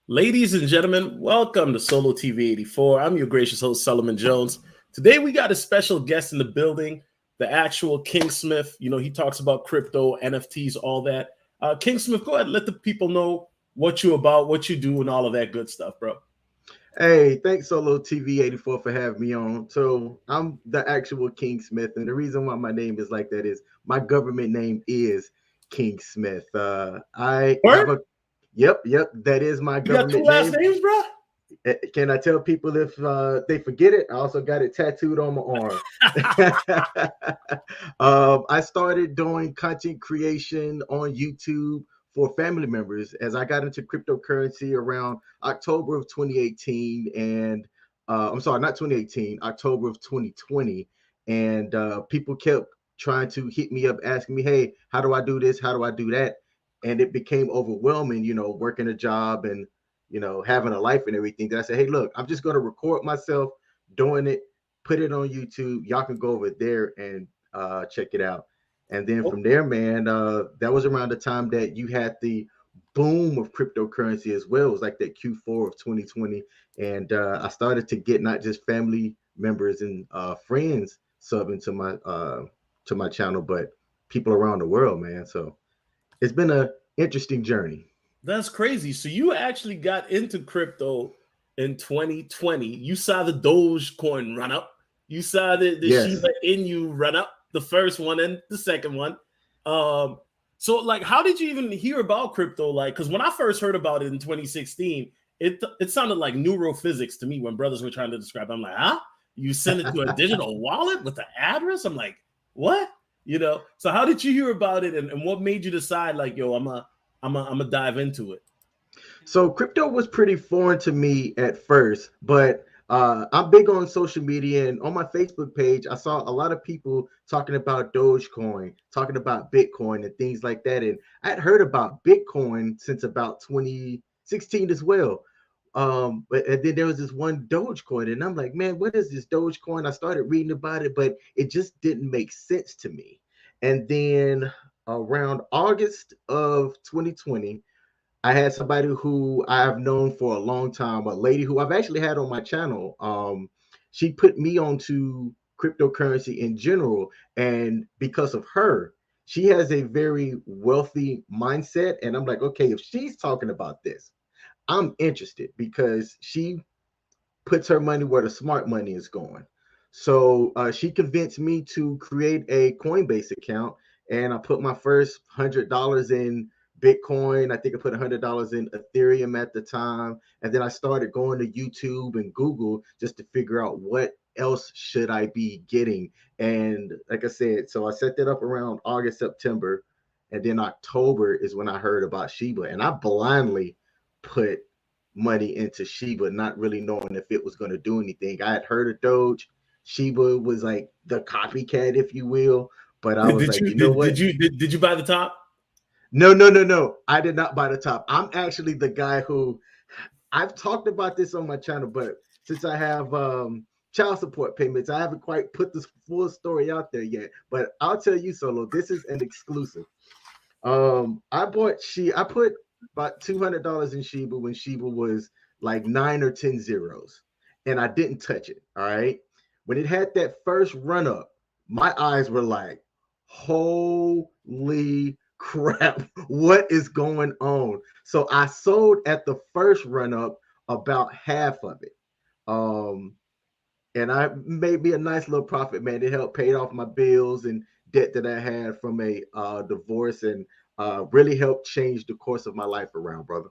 Ladies and gentlemen, welcome to Solo TV 84. I'm your gracious host, Solomon Jones. Today we got a special guest in the building, the actual King Smith. You know, he talks about crypto, NFTs, all that. King Smith, go ahead, let the people know what you're about, what you do, and all of that good stuff, bro. Hey, thanks Solo TV 84 for having me on. So I'm the actual King Smith, and the reason why my name is like that is my government name is King Smith. I have Word? a yep, that is my You got two government last name. names, bro? Can I tell people if they forget it? I also got it tattooed on my arm. I started doing content creation on YouTube for family members as I got into cryptocurrency around October of 2018, and I'm sorry, not 2018, October of 2020, and people kept trying to hit me up, asking me, "Hey, how do I do this? How do I do that?" And it became overwhelming, working a job and having a life and everything. That I said, hey, look, I'm just going to record myself doing it, put it on YouTube. Y'all can go over there and check it out. And then from there, man, that was around the time that you had the boom of cryptocurrency as well. It was like that Q4 of 2020. And I started to get not just family members and friends subbing to my channel, but people around the world, man. So it's been a interesting journey. That's crazy. So you actually got into crypto in 2020. You saw the Dogecoin run up. You saw the Yes. Shiba Inu run up, the first one and the second one. So like, how did you even hear about crypto? Like, because when I first heard about it in 2016, it sounded like neurophysics to me when brothers were trying to describe it. I'm like, huh? You send it to a digital wallet with the address? I'm like, what? So how did you hear about it, and what made you decide like, yo, I'm gonna dive into it? So crypto was pretty foreign to me at first, but I'm big on social media, and on my Facebook page, I saw a lot of people talking about Dogecoin, talking about Bitcoin and things like that. And I'd heard about Bitcoin since about 2016 as well. But and then there was this one Dogecoin, and I'm like, man, what is this Dogecoin? I started reading about it, but it just didn't make sense to me. And then around August of 2020, I had somebody who I've known for a long time, a lady who I've actually had on my channel. She put me onto cryptocurrency in general, and because of her, she has a very wealthy mindset. And I'm like, okay, if she's talking about this, I'm interested because she puts her money where the smart money is going. So she convinced me to create a Coinbase account, and I put my first $100 in Bitcoin. I think I put $100 in Ethereum at the time, and then I started going to YouTube and Google just to figure out what else should I be getting. And like I said, so I set that up around August, September, and then October is when I heard about Shiba, and I blindly put money into Shiba, not really knowing if it was going to do anything. I had heard of Doge. Shiba was like the copycat, if you will. But I was Did like, you you know did, what? did you did you buy the top? No, no, no, no. I did not buy the top. I'm actually the guy who I've talked about this on my channel, but since I have child support payments, I haven't quite put this full story out there yet. But I'll tell you, Solo, this is an exclusive. I put about $200 in Shiba when Shiba was like 9 or 10 zeros, and I didn't touch it. All right. When it had that first run up, my eyes were like, holy crap, what is going on? So I sold at the first run up about half of it. Um, and I made me a nice little profit, man. It helped pay off my bills and debt that I had from a divorce, and really helped change the course of my life around, brother.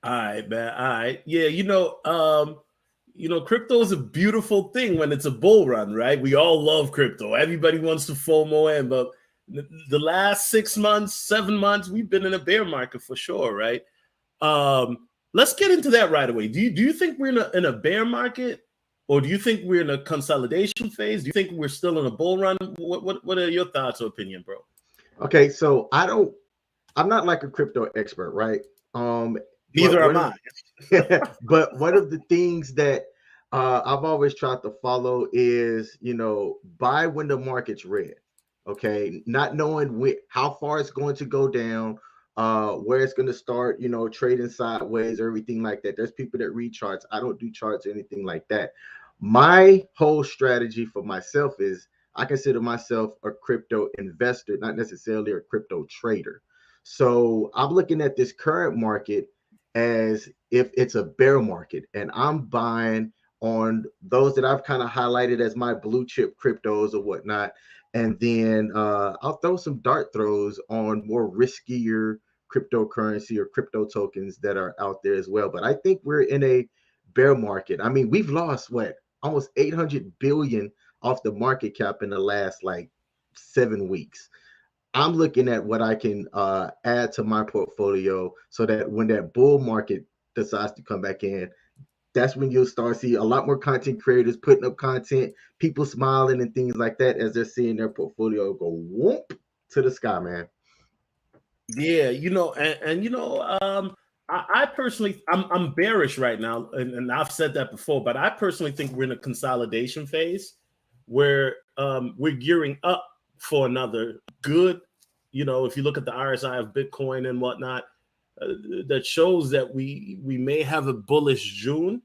All right, man. All right. Yeah, crypto is a beautiful thing when it's a bull run, right? We all love crypto. Everybody wants to FOMO in, but the last 6 months, 7 months, we've been in a bear market for sure, right? Let's get into that right away. Do you think we're in a bear market, or do you think we're in a consolidation phase? Do you think we're still in a bull run? What are your thoughts or opinion, bro? Okay, so I'm not like a crypto expert, right? Um, but Neither am one I. of but one of the things that I've always tried to follow is, buy when the market's red. Okay, not knowing how far it's going to go down, where it's going to start, trading sideways or everything like that. There's people that read charts. I don't do charts or anything like that. My whole strategy for myself is I consider myself a crypto investor, not necessarily a crypto trader. So I'm looking at this current market as if it's a bear market, and I'm buying on those that I've kind of highlighted as my blue chip cryptos or whatnot. And then I'll throw some dart throws on more riskier cryptocurrency or crypto tokens that are out there as well. But I think we're in a bear market. I mean, we've lost what, almost 800 billion off the market cap in the last like 7 weeks. I'm looking at what I can add to my portfolio so that when that bull market decides to come back in, that's when you'll start see a lot more content creators putting up content, people smiling and things like that as they're seeing their portfolio go whoop to the sky, man. Yeah, I personally, I'm bearish right now, and I've said that before, but I personally think we're in a consolidation phase where we're gearing up for another good. If you look at the RSI of Bitcoin and whatnot, that shows that we may have a bullish June.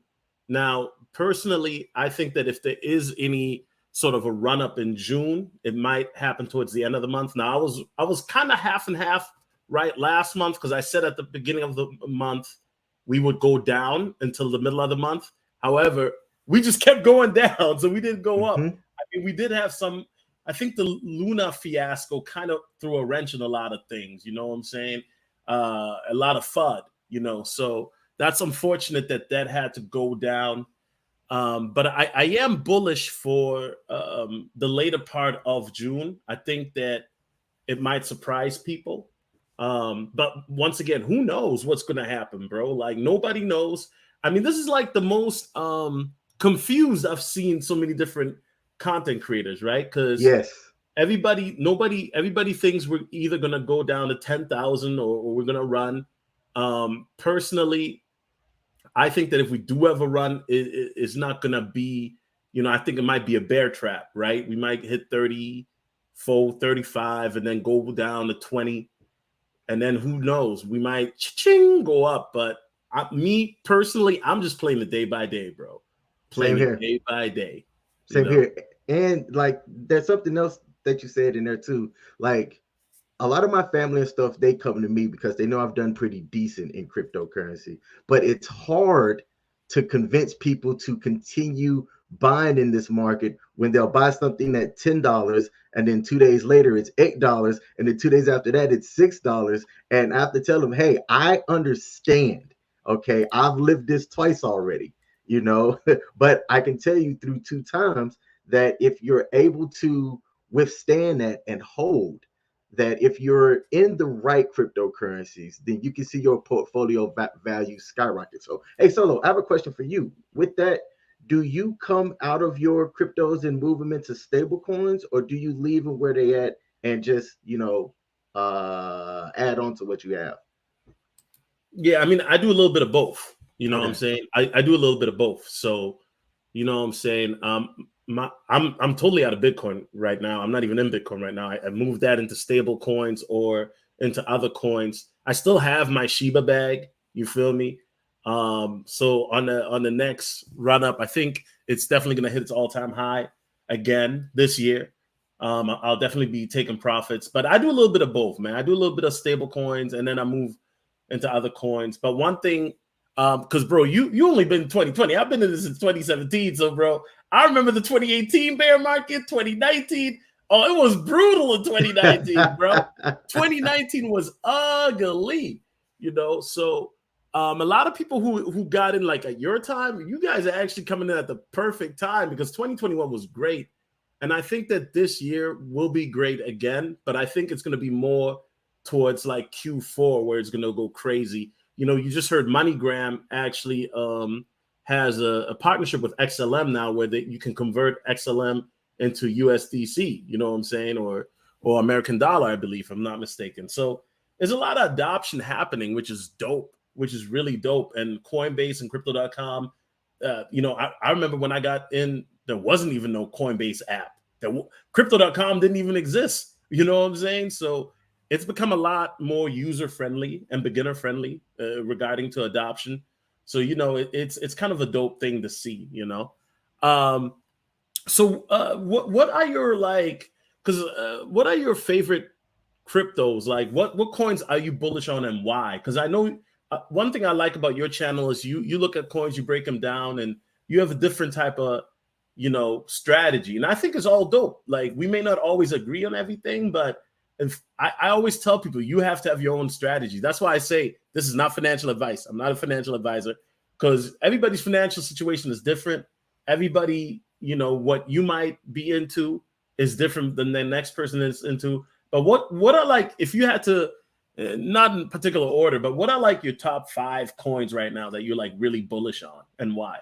Now, personally, I think that if there is any sort of a run up in June, it might happen towards the end of the month. Now, I was kind of half and half right last month because I said at the beginning of the month we would go down until the middle of the month. However, we just kept going down, so we didn't go up. I mean, we did have some. I think the Luna fiasco kind of threw a wrench in a lot of things. You know what I'm saying? A lot of FUD. So that's unfortunate that had to go down. But I am bullish for the later part of June. I think that it might surprise people. But once again, who knows what's going to happen, bro? Like, nobody knows. I mean, this is like the most confused I've seen so many different content creators, right? Because yes, everybody thinks we're either going to go down to 10,000 or we're going to run. Personally, I think that if we do have a run, it's not going to be, I think it might be a bear trap, right? We might hit 34, 35 and then go down to 20. And then who knows? We might go up. But me personally, I'm just playing the day by day, bro. Playing Same here. Day by day. Same here. And like, there's something else that you said in there too. Like, a lot of my family and stuff, they come to me because they know I've done pretty decent in cryptocurrency. But it's hard to convince people to continue buying in this market when they'll buy something at $10 and then 2 days later it's $8 and then 2 days after that it's $6. And I have to tell them, hey, I understand. Okay, I've lived this twice already, but I can tell you through 2 times that if you're able to withstand that and hold, that if you're in the right cryptocurrencies, then you can see your portfolio value skyrocket. So, hey, Solo, I have a question for you. With that, do you come out of your cryptos and move them into stable coins, or do you leave them where they at and just, add on to what you have? Yeah, I mean, I do a little bit of both. You know what I'm saying? I do a little bit of both. So, you know what I'm saying? I'm totally out of Bitcoin right now. I'm not even in Bitcoin right now. I moved that into stable coins or into other coins. I still have my Shiba bag. You feel me? So on the next run up, I think it's definitely going to hit its all-time high again this year. I'll definitely be taking profits, but I do a little bit of both, man. I do a little bit of stable coins and then I move into other coins. But one thing, because bro, you only been in 2020. I've been in this since 2017. So bro, I remember the 2018 bear market, 2019. Oh, it was brutal in 2019, bro. 2019 was ugly, So a lot of people who got in like at your time, you guys are actually coming in at the perfect time because 2021 was great. And I think that this year will be great again, but I think it's going to be more towards like Q4 where it's going to go crazy. You just heard MoneyGram actually has a partnership with XLM now where you can convert XLM into USDC, you know what I'm saying? Or American dollar, I believe, if I'm not mistaken. So there's a lot of adoption happening, which is dope, which is really dope. And Coinbase and Crypto.com, I remember when I got in, there wasn't even no Coinbase app. Crypto.com didn't even exist. You know what I'm saying? So it's become a lot more user friendly and beginner friendly regarding to adoption. So it's kind of a dope thing to see. Um, so what are your like? Because what are your favorite cryptos? Like, what coins are you bullish on and why? Because I know one thing I like about your channel is you look at coins, you break them down, and you have a different type of strategy, and I think it's all dope. Like, we may not always agree on everything, but if I always tell people you have to have your own strategy. That's why I say this is not financial advice. I'm not a financial advisor, because everybody's financial situation is different. Everybody, what you might be into is different than the next person is into. But what are, like, if you had to, not in particular order, but what are like your top 5 coins right now that you're like really bullish on, and why?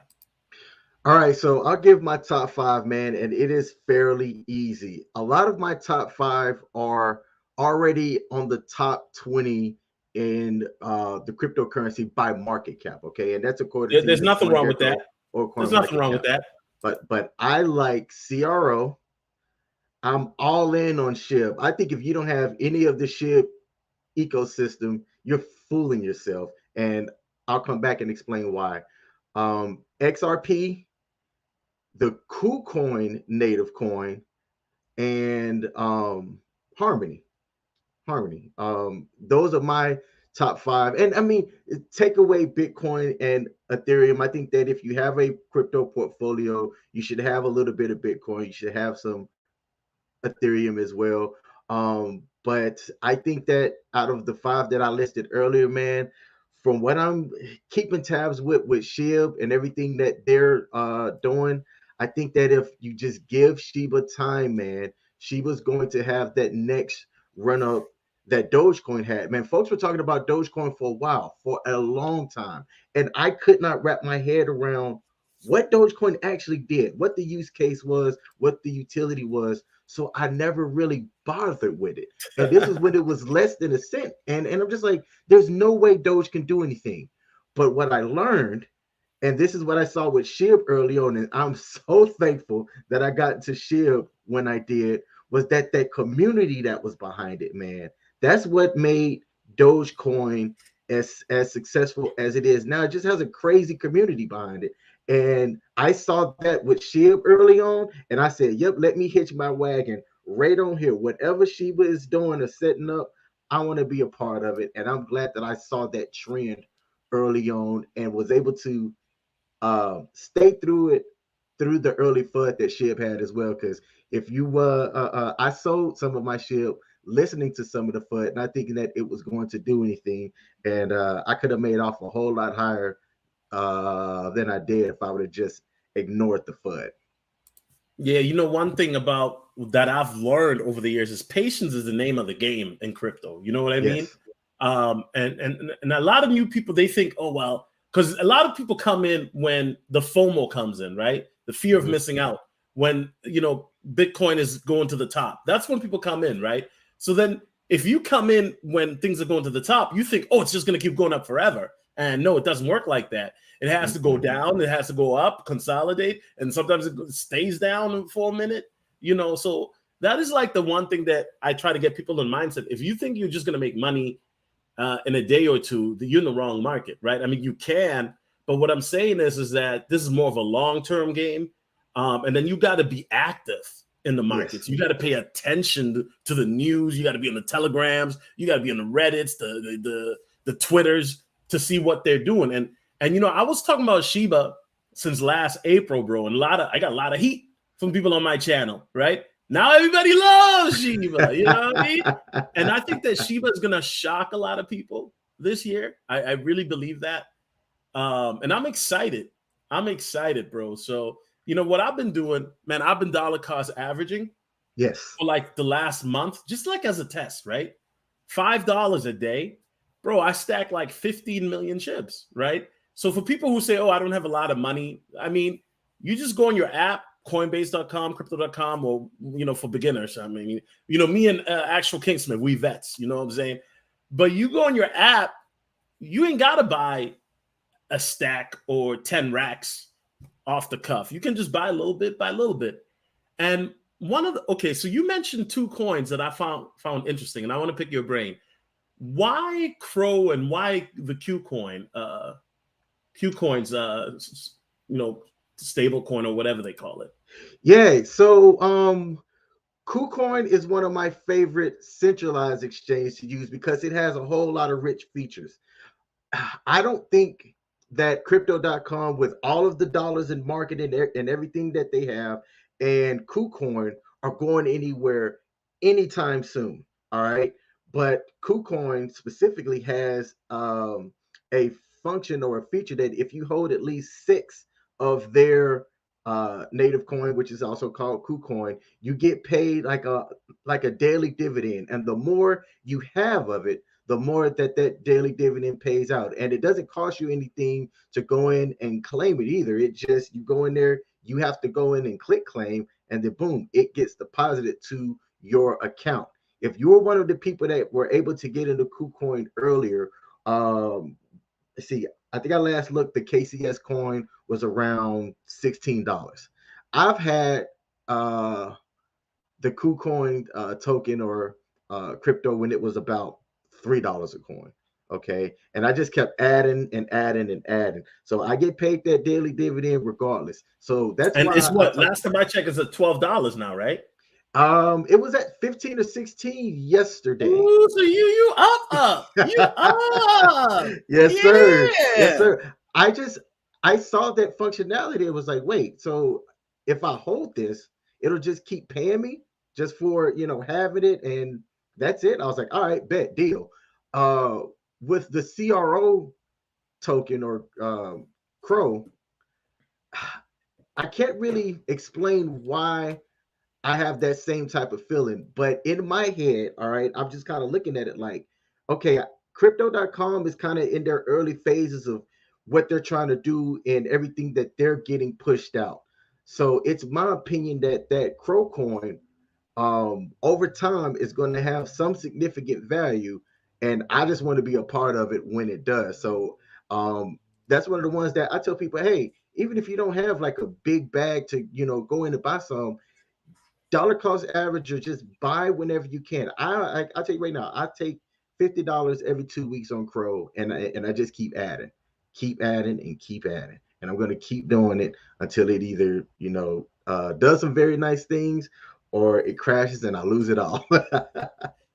All right, so I'll give my top 5, man, and it is fairly easy. A lot of my top 5 are already on the top 20 in the cryptocurrency by market cap. Okay, and that's according to There's either nothing wrong with that. CoinGecko or There's nothing wrong CoinMarketCap. with that. But I like CRO. I'm all in on SHIB. I think if you don't have any of the SHIB ecosystem, you're fooling yourself. And I'll come back and explain why. XRP, the KuCoin native coin, and Harmony. Those are my top 5. And I mean, take away Bitcoin and Ethereum. I think that if you have a crypto portfolio, you should have a little bit of Bitcoin. You should have some Ethereum as well. But I think that out of the 5 that I listed earlier, man, from what I'm keeping tabs with SHIB and everything that they're doing, I think that if you just give Shiba time, man, Shiba's going to have that next run up that Dogecoin had. Man, folks were talking about Dogecoin for a while, for a long time, and I could not wrap my head around what Dogecoin actually did, what the use case was, what the utility was. So I never really bothered with it. And this is when it was less than a cent. And I'm just like, there's no way Doge can do anything. But what I learned, and this is what I saw with SHIB early on, and I'm so thankful that I got into SHIB when I did, was that community that was behind it, man. That's what made Dogecoin as successful as it is now. It just has a crazy community behind it. And I saw that with SHIB early on, and I said, yep, let me hitch my wagon right on here. Whatever Shiba is doing or setting up, I want to be a part of it. And I'm glad that I saw that trend early on and was able to stay through it, through the early FUD that SHIB had as well. Because if you I sold some of my SHIB listening to some of the FUD, not thinking that it was going to do anything. And I could have made off a whole lot higher than I did if I would have just ignored the FUD. Yeah, one thing about that I've learned over the years is patience is the name of the game in crypto. You know what I mean? And a lot of new people, they think, oh, well, because a lot of people come in when the FOMO comes in, right? The fear of missing out. When, Bitcoin is going to the top. That's when people come in, right? So then if you come in when things are going to the top, you think, oh, it's just going to keep going up forever. And no, it doesn't work like that. It has to go down. It has to go up, consolidate. And sometimes it stays down for a minute, So that is like the one thing that I try to get people in mindset. If you think you're just going to make money in a day or two, you're in the wrong market, right? I mean, you can. But what I'm saying is that this is more of a long-term game. And then you got to be active in the markets. Yes. You got to pay attention to the news. You got to be on the telegrams. You got to be on the Reddits, the Twitters, to see what they're doing. And I was talking about Shiba since last April, bro. And I got a lot of heat from people on my channel, right? Now everybody loves Shiba, you know what I mean? And I think that Shiba is going to shock a lot of people this year. I really believe that. And I'm excited. I'm excited, bro. So, what I've been doing, man, I've been dollar cost averaging. Yes. For like the last month, just like as a test, right? $5 a day. Bro, I stacked like 15 million chips, right? So for people who say, oh, I don't have a lot of money, I mean, you just go on your app, Coinbase.com, Crypto.com, or, for beginners. I mean, me and Actual Kingsmith, we vets, you know what I'm saying? But you go on your app, you ain't got to buy a stack or 10 racks off the cuff. You can just buy a little bit by little bit. And okay, so you mentioned two coins that I found interesting, and I want to pick your brain. Why Crow and why the Q coin? Q coins, stable coin or whatever they call it. Yeah, so KuCoin is one of my favorite centralized exchanges to use because it has a whole lot of rich features. I don't think that crypto.com, with all of the dollars in marketing and everything that they have, and KuCoin are going anywhere anytime soon. All right. But KuCoin specifically has a function or a feature that if you hold at least 6 of their native coin, which is also called KuCoin, you get paid like a daily dividend. And the more you have of it, the more that daily dividend pays out. And it doesn't cost you anything to go in and claim it either. It just, you go in there, you have to go in and click claim, and then boom, it gets deposited to your account. If you were one of the people that were able to get into KuCoin earlier, let's see, I think I last looked, the KCS coin was around $16. I've had the KuCoin token or crypto when it was about $3 a coin. Okay. And I just kept adding and adding and adding. So I get paid that daily dividend regardless. So that's And why it's what? Last time I checked, it's at $12 now, right? it was at 15 or 16 yesterday. Ooh, so you up. You up. Yes, sir. Yes, Yeah. sir. I saw that functionality. It was like, wait, so if I hold this, it'll just keep paying me just for having it, and that's it. I was like, all right, bet, deal. With the CRO token or Crow, I can't really explain why I have that same type of feeling. But in my head, all right, I'm just kind of looking at it like, okay, crypto.com is kind of in their early phases of what they're trying to do and everything that they're getting pushed out. So it's my opinion that Crow coin over time is going to have some significant value. And I just want to be a part of it when it does. So that's one of the ones that I tell people, hey, even if you don't have like a big bag to, go in and buy some, dollar cost average, or just buy whenever you can. I'll tell you right now, I take $50 every 2 weeks on Crow, and I just keep adding, and keep adding, and I'm going to keep doing it until it either does some very nice things or it crashes and I lose it all.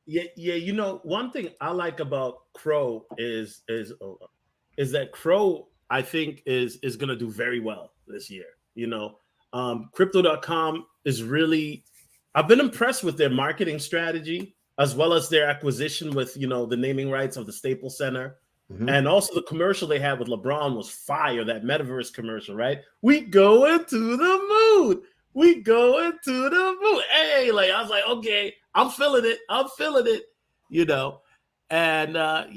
Yeah. One thing I like about Crow is that Crow, I think, is going to do very well this year. Crypto.com is really, I've been impressed with their marketing strategy as well as their acquisition with, the naming rights of the Staples Center. Mm-hmm. And also the commercial they had with LeBron was fire, that metaverse commercial, right? We go into the moon. We go into the moon. Hey, I was like, okay, I'm feeling it. And I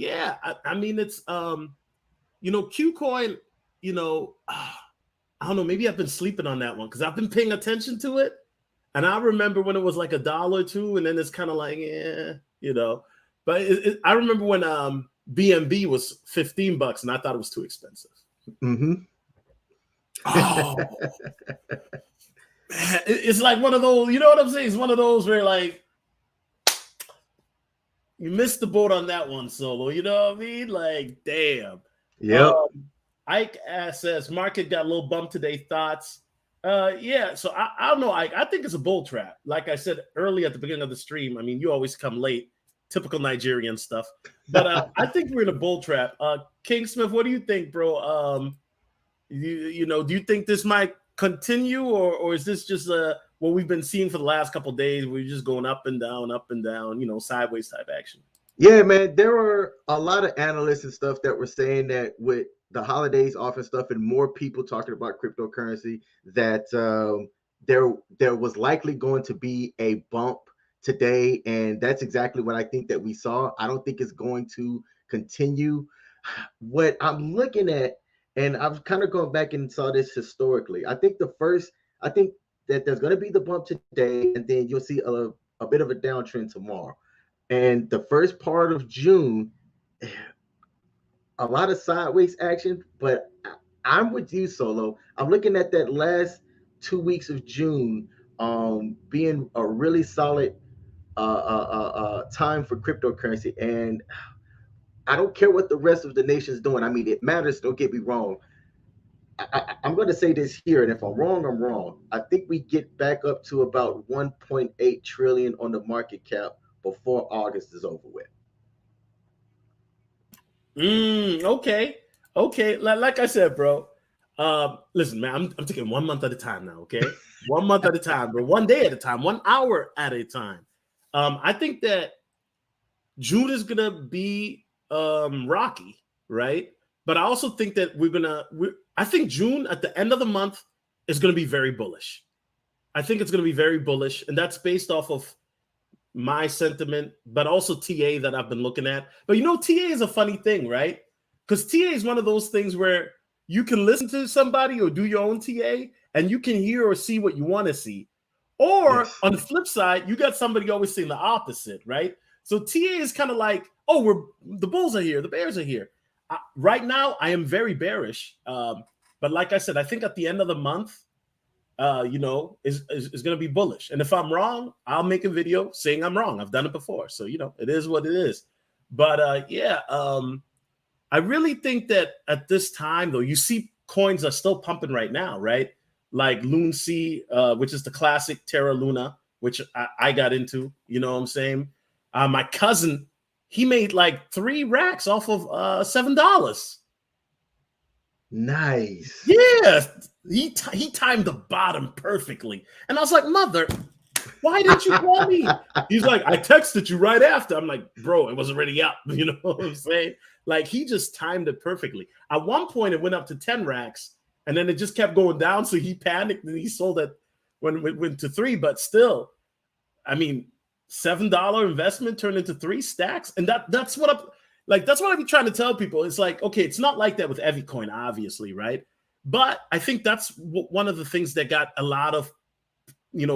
mean, it's, KuCoin, I don't know, maybe I've been sleeping on that one because I've been paying attention to it. And I remember when it was like $1 or $2, and then it's kind of like, But I remember when BNB was $15 and I thought it was too expensive. Mm-hmm. Oh, man, it's like one of those, you know what I'm saying? It's one of those where you missed the boat on that one, Solo. You know what I mean? Like, damn. Yep. Ike says market got a little bump today. Thoughts? Yeah. So I don't know, Ike. I think it's a bull trap. Like I said early at the beginning of the stream. I mean, you always come late. Typical Nigerian stuff. But I think we're in a bull trap. King Smith, what do you think, bro? Do you think this might continue, or is this just what we've been seeing for the last couple of days? We're just going up and down, sideways type action. Yeah, man. There were a lot of analysts and stuff that were saying that with the holidays off and stuff, and more people talking about cryptocurrency, that there was likely going to be a bump today, and that's exactly what I think that we saw. I don't think it's going to continue. What I'm looking at, and I'm kind of going back and saw this historically. I think that there's going to be the bump today, and then you'll see a bit of a downtrend tomorrow. And the first part of June, a lot of sideways action, but I'm with you, Solo. I'm looking at that last 2 weeks of June. being a really solid time for cryptocurrency. And I don't care what the rest of the nation's doing. I mean, it matters. Don't get me wrong. I'm going to say this here, and if I'm wrong, I'm wrong. I think we get back up to about 1.8 trillion on the market cap before August is over with. Okay. Okay. Like I said, bro. Listen, man, I'm taking 1 month at a time now. Okay, 1 month at a time, bro. 1 day at a time. 1 hour at a time. I think that June is gonna be rocky, right? But I also think that I think June at the end of the month is gonna be very bullish. I think it's gonna be very bullish, and that's based off of my sentiment, but also TA that I've been looking at. But TA is a funny thing, right? Because TA is one of those things where you can listen to somebody or do your own TA and you can hear or see what you want to see. Or on the flip side, you got somebody always saying the opposite, right? So TA is kind of like, oh, the Bulls are here, the Bears are here. Right now, I am very bearish. But like I said, I think at the end of the month, is going to be bullish. And if I'm wrong, I'll make a video saying I'm wrong. I've done it before. So, it is what it is. But I really think that at this time, though, you see coins are still pumping right now, right? Like LunaSea, which is the classic Terra Luna, which I got into, you know what I'm saying? My cousin, he made like 3 racks off of $7. Nice. Yeah, he timed the bottom perfectly. And I was like, mother, why didn't you call me? He's like, I texted you right after. I'm like, bro, it was already up. You know what I'm saying? Like, he just timed it perfectly. At one point, it went up to 10 racks, and then it just kept going down. So he panicked, and he sold it when it went to 3. But still, I mean, $7 investment turned into 3 stacks. And that's what I be trying to tell people. It's like, okay, it's not like that with Evicoin, obviously, right? But I think that's one of the things that got a lot of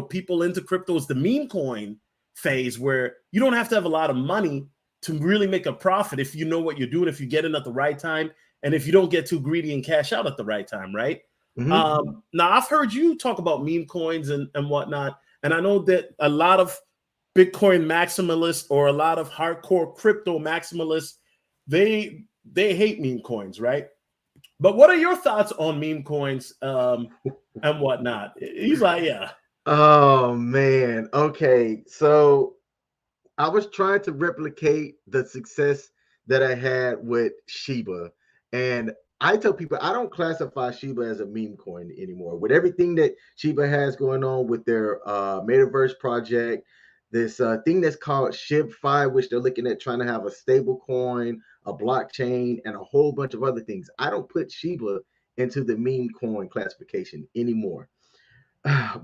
people into crypto is the meme coin phase, where you don't have to have a lot of money to really make a profit if you know what you're doing, if you get in at the right time, and if you don't get too greedy and cash out at the right time, right? Mm-hmm. Now, I've heard you talk about meme coins and whatnot, and I know that a lot of Bitcoin maximalists or a lot of hardcore crypto maximalists, they hate meme coins, right? But what are your thoughts on meme coins and whatnot? He's like, yeah. Oh, man. Okay. So I was trying to replicate the success that I had with Shiba. And I tell people I don't classify Shiba as a meme coin anymore. With everything that Shiba has going on with their metaverse project, this thing that's called SHIB5, which they're looking at trying to have a stable coin, a blockchain, and a whole bunch of other things. I don't put Shiba into the meme coin classification anymore.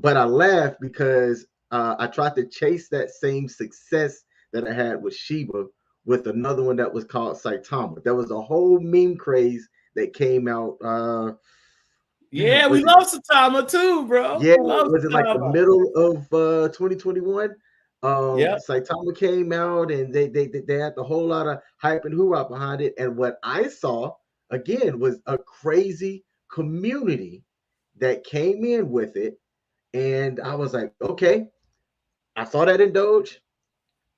But I laugh because I tried to chase that same success that I had with Shiba with another one that was called Saitama. There was a whole meme craze that came out. Yeah, we love Saitama too, bro. Yeah, was it like the middle of 2021? Yeah, Saitama came out, and they had a whole lot of hype and hoorah behind it. And what I saw again was a crazy community that came in with it. And I was like, okay, I saw that in Doge.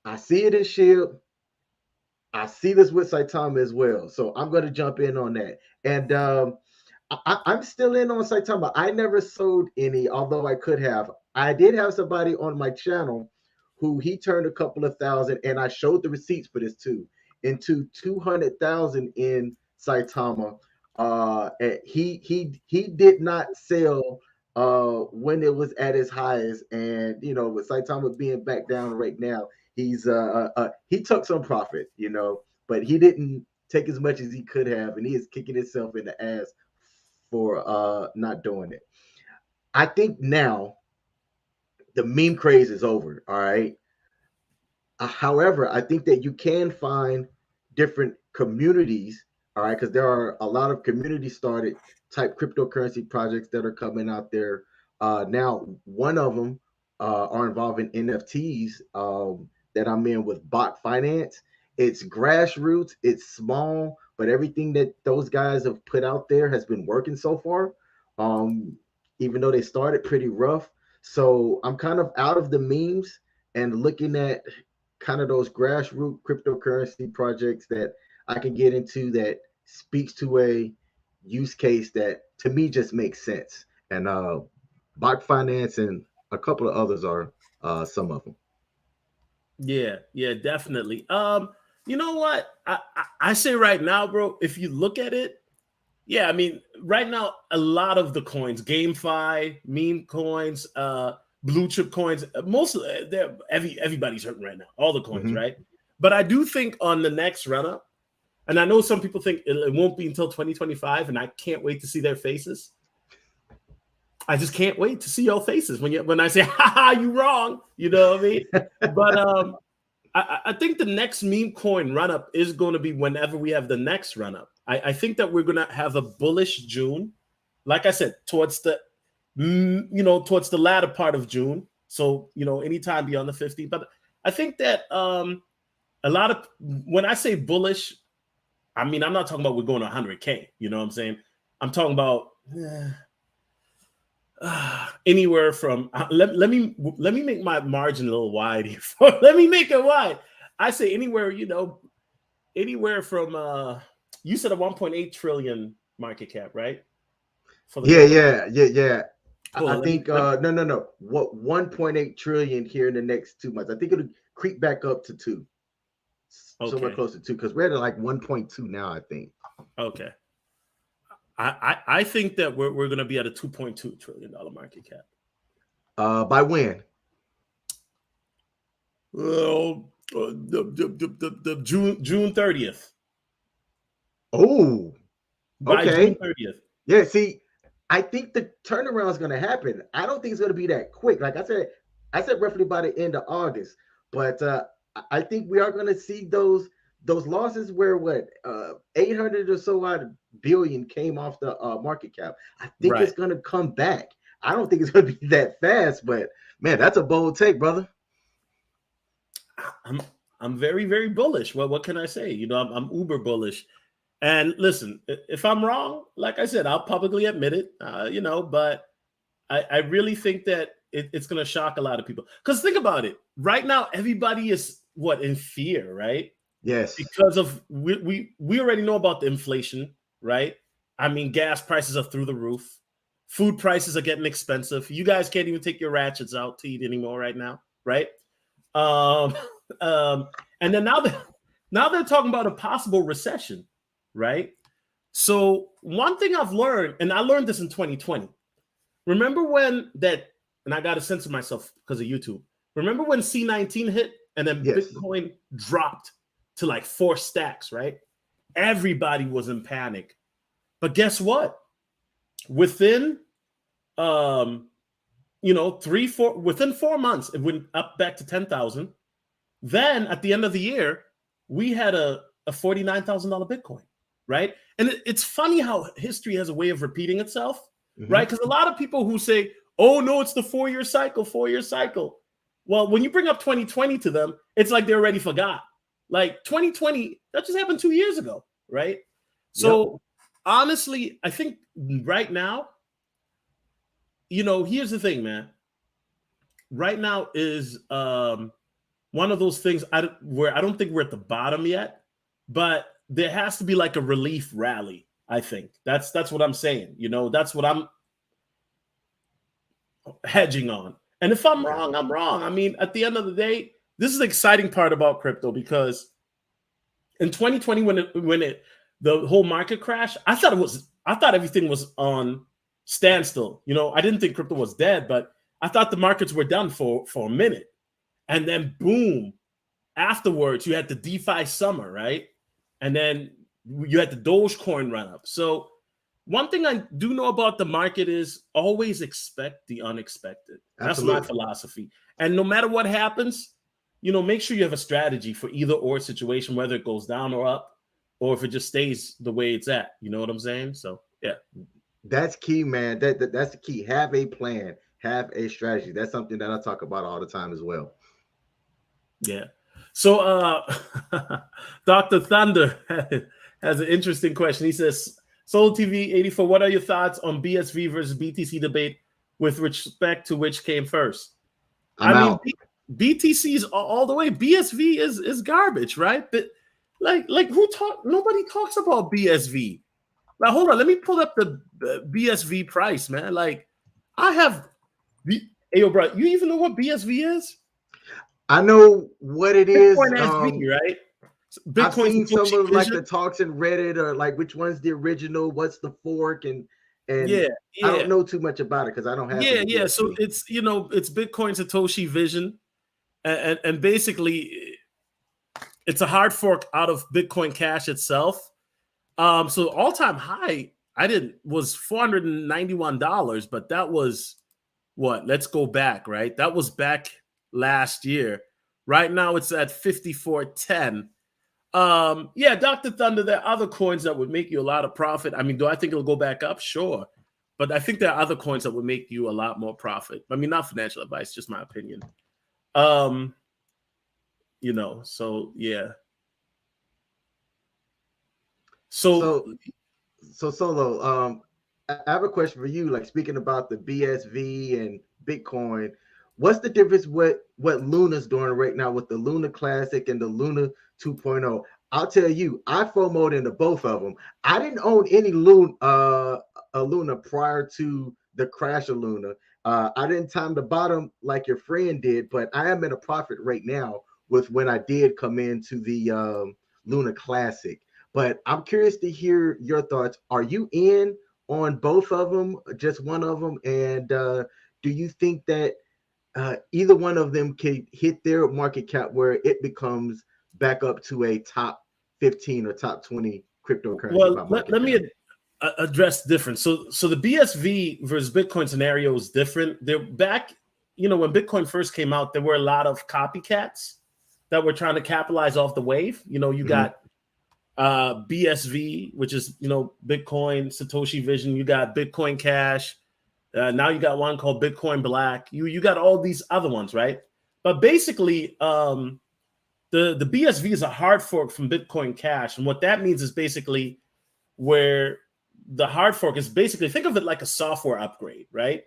I see it in SHIB. I see this with Saitama as well. So I'm going to jump in on that. And I'm still in on Saitama. I never sold any, although I could have. I did have somebody on my channel who he turned a couple of thousand, and I showed the receipts for this too, into 200,000 in Saitama. He did not sell when it was at its highest, and with Saitama being back down right now, he's he took some profit, but he didn't take as much as he could have, and he is kicking himself in the ass for not doing it. I think now the meme craze is over. All right. However, I think that you can find different communities. All right, because there are a lot of community started type cryptocurrency projects that are coming out there now. One of them are involving NFTs that I'm in with Bot Finance. It's grassroots, it's small, but everything that those guys have put out there has been working so far. Even though they started pretty rough. So I'm kind of out of the memes and looking at kind of those grassroots cryptocurrency projects that I can get into that speaks to a use case that to me just makes sense. And Bot Finance and a couple of others are some of them. Yeah, yeah, definitely. You know what? I say right now, bro, if you look at it, yeah, I mean, right now, a lot of the coins, GameFi, meme coins, blue chip coins, most of everybody's hurting right now, all the coins, Mm-hmm. right? But I do think on the next run up, and I know some people think it won't be until 2025, and I can't wait to see their faces. I just can't wait to see your faces when I say, "Ha ha, you wrong." You know what I mean? But I think the next meme coin run up is going to be whenever we have the next run up. I think that we're going to have a bullish June, like I said, towards the towards the latter part of June. So anytime beyond the 15th. But I think that a lot of when I say bullish, I mean I'm not talking about we're going to 100K. You know what I'm saying? I'm talking about. Anywhere from let me make my margin a little wide here. Let me make it wide. I say anywhere, anywhere from you said a 1.8 trillion market cap, right? For the Yeah. I on, think no. What 1.8 trillion here in the next 2 months? I think it'll creep back up to 2, somewhere okay. close to 2, because we're at like 1.2 now. I think. Okay. I think that we're going to be at a $2.2 trillion market cap. By when? Well, the June 30th. Oh, By June okay. 30th. Yeah, see, I think the turnaround is going to happen. I don't think it's going to be that quick. Like I said roughly by the end of August. But I think we are going to see those losses where 800 or so odd billion came off the market cap. I think Right. it's going to come back. I don't think it's going to be that fast, but man, that's a bold take, brother. I'm very, very bullish. Well, what can I say? I'm uber bullish. And listen, if I'm wrong, like I said, I'll publicly admit it. But I really think that it's going to shock a lot of people. Because think about it. Right now, everybody is in fear, right? Yes. Because of we already know about the inflation, right? I mean, gas prices are through the roof. Food prices are getting expensive. You guys can't even take your ratchets out to eat anymore right now, right? Um, and then now they're talking about a possible recession, right? So one thing I've learned, and I learned this in 2020. Remember when and I got a sense of myself because of YouTube. Remember when C19 hit and then Yes. Bitcoin dropped to like 4 stacks, right? Everybody was in panic. But guess what? Within within 4 months, it went up back to 10,000. Then at the end of the year, we had a $49,000 Bitcoin, right? And it's funny how history has a way of repeating itself, right? Because a lot of people who say, oh, no, it's the 4-year cycle, 4-year cycle. Well, when you bring up 2020 to them, it's like they already forgot. Like 2020, that just happened 2 years ago, right? So honestly, I think right now, here's the thing, man. Right now is one of those things where I don't think we're at the bottom yet, but there has to be like a relief rally. I think that's what I'm saying. That's what I'm hedging on. And if I'm wrong, I'm wrong. I mean, at the end of the day, this is the exciting part about crypto because in 2020, the whole market crash, I thought everything was on standstill. I didn't think crypto was dead, but I thought the markets were done for a minute. And then boom, afterwards, you had the DeFi summer, right? And then you had the Dogecoin run up. So one thing I do know about the market is always expect the unexpected. Absolutely. That's my philosophy. And no matter what happens, make sure you have a strategy for either or situation, whether it goes down or up, or if it just stays the way it's at. You know what I'm saying? So, yeah. That's key, man. That's the key. Have a plan. Have a strategy. That's something that I talk about all the time as well. Yeah. So Dr. Thunder has an interesting question. He says, Soul TV 84, what are your thoughts on BSV versus BTC debate with respect to which came first. I'm out. BTC's all the way. BSV is garbage, right? But like nobody talks about BSV. Now hold on, let me pull up the BSV price, man. Like I have hey, yo, bro, you even know what BSV is? I know what it is. Bitcoin SV, right? Bitcoin, I've seen some of like the talks in Reddit, or like which one's the original, what's the fork, and yeah. I don't know too much about it because I don't have yeah. So it's it's Bitcoin Satoshi Vision, and basically it's a hard fork out of Bitcoin Cash itself. So all-time high was $491, but that was what? Let's go back, right? That was back last year. Right now it's at 54.10. Yeah, Dr. Thunder, there are other coins that would make you a lot of profit. I mean, do I think it'll go back up? Sure. But I think there are other coins that would make you a lot more profit. I mean, not financial advice, just my opinion. So yeah. So Solo, I have a question for you. Like, speaking about the BSV and Bitcoin, what's the difference what Luna's doing right now with the Luna Classic and the Luna 2.0? I'll tell you, I FOMO'd into both of them. I didn't own any Luna prior to the crash of Luna. I didn't time the bottom like your friend did, but I am in a profit right now with when I did come into the Luna Classic. But I'm curious to hear your thoughts. Are you in on both of them, just one of them? And do you think that either one of them can hit their market cap where it becomes back up to a top 15 or top 20 cryptocurrency? Well, let me address difference. So the BSV versus Bitcoin scenario is different. They're back, when Bitcoin first came out, there were a lot of copycats that were trying to capitalize off the wave. You got BSV, which is, Bitcoin Satoshi Vision. You got Bitcoin Cash. Now you got one called Bitcoin Black. You got all these other ones, right? But basically, the BSV is a hard fork from Bitcoin Cash. And what that means is basically where the hard fork is basically, think of it like a software upgrade, right?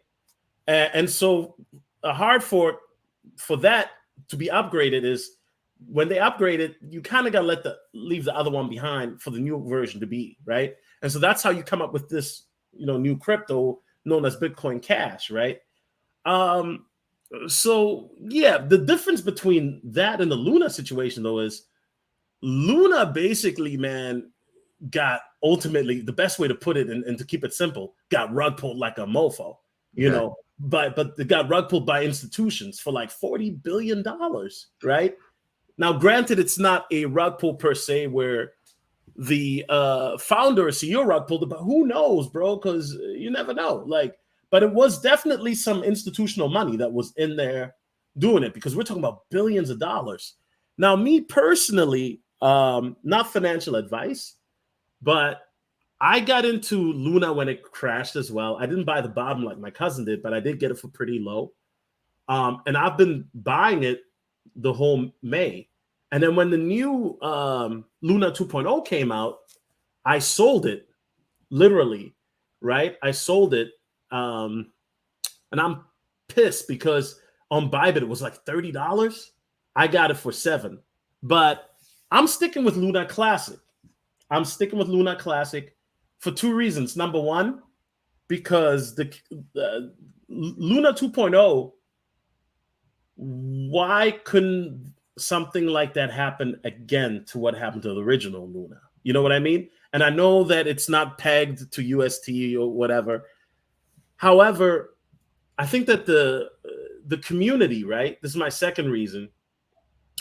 And so a hard fork for that to be upgraded is when they upgrade it, you kind of got to leave the other one behind for the new version to be, right? And so that's how you come up with this, new crypto known as Bitcoin Cash, right? So yeah, the difference between that and the Luna situation though is Luna basically, man, got ultimately, the best way to put it and to keep it simple, got rug pulled like a mofo, but they got rug pulled by institutions for like $40 billion, right? Now, granted, it's not a rug pull per se where the founder or CEO rug pulled it, but who knows, bro? Because you never know. But it was definitely some institutional money that was in there doing it, because we're talking about billions of dollars. Now, me personally, not financial advice, but I got into Luna when it crashed as well. I didn't buy the bottom like my cousin did, but I did get it for pretty low. And I've been buying it the whole May. And then when the new Luna 2.0 came out, I sold it, literally, right? I sold it. And I'm pissed because on Bybit it was like $30. I got it for $7. But I'm sticking with Luna Classic. I'm sticking with Luna Classic for two reasons. Number one, because the Luna 2.0, why couldn't something like that happen again to what happened to the original Luna? You know what I mean? And I know that it's not pegged to UST or whatever. However, I think that the community, right? This is my second reason.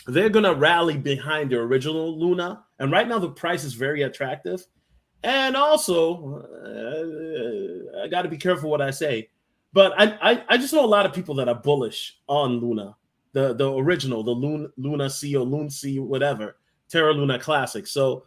They're going to rally behind the original Luna. And right now the price is very attractive. And also, I got to be careful what I say. But I just know a lot of people that are bullish on Luna, the original, the Luna C or Loon C, whatever, Terra Luna Classic. So